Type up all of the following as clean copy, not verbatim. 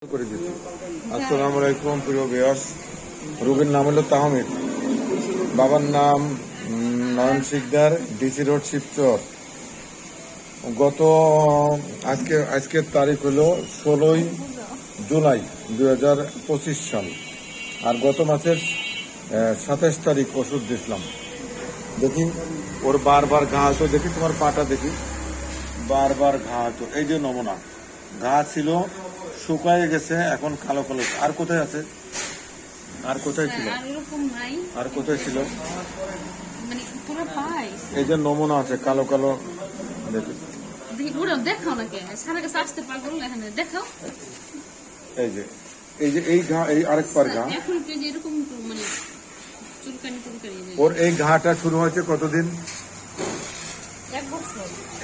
আসসালামু আলাইকুম প্রিয় ভিউয়ার্স। রোগীর নাম হলো তাহমিদ, বাবার নাম নয়ন শিকদার, ডিসি রোড, শিবচর। গত আজকের তারিখ হলো 16ই জুলাই 2025 সাল। আর গত মাসের 27 তারিখ ওষুধ দিয়েছিলাম। দেখি ওর বারবার ঘা হতো, দেখি তোমার পাটা দেখি, বারবার ঘা হতো। এই যে নমুনা, ঘা ছিল, শুকায় গেছে, এখন কালো কালো। আর কোথায় আছে? আর কোথায় ছিল? আর কোথায় ছিল? এই যে নমুনা আছে, কালো কালো। দেখি, এই যে এই ঘা, এই আরেক পার ঘা। ওর এই ঘাটা শুরু হয়েছে কতদিন?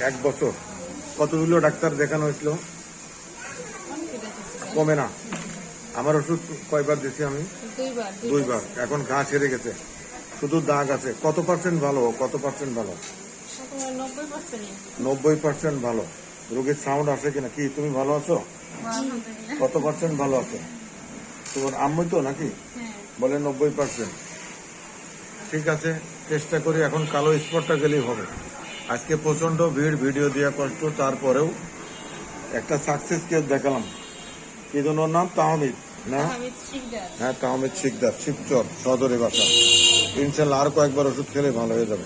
1 বছর। কতগুলো ডাক্তার দেখানো হয়েছিল, কমে না। আমার ওষুধ কয়বার দিয়েছি আমি? 2বার। এখন ঘা ছেড়ে গেছে, শুধু দাগ আছে। কত পার্সেন্ট ভালো? কত পার্সেন্ট ভালো? 90% ভালো। রোগীর সাউন্ড আসে কিনা? কি তুমি ভালো আছো? কত পার্সেন্ট ভালো আছে? তোমার আম্মু তো নাকি বলে 90%। ঠিক আছে, চেষ্টা করি। এখন কালো স্পটটা গেলেই হবে। আজকে প্রচন্ড ভিড়, ভিডিও দেওয়া কষ্ট, তারপরেও একটা সাকসেস কেস দেখালাম। কি জন্য নাম? তাহমিদ না? হ্যাঁ, তাহমিদ শিকদার, শিবচর সদরে বাসা। ইনশাল্লাহ আর কয়েকবার ওষুধ খেলে ভালো হয়ে যাবে।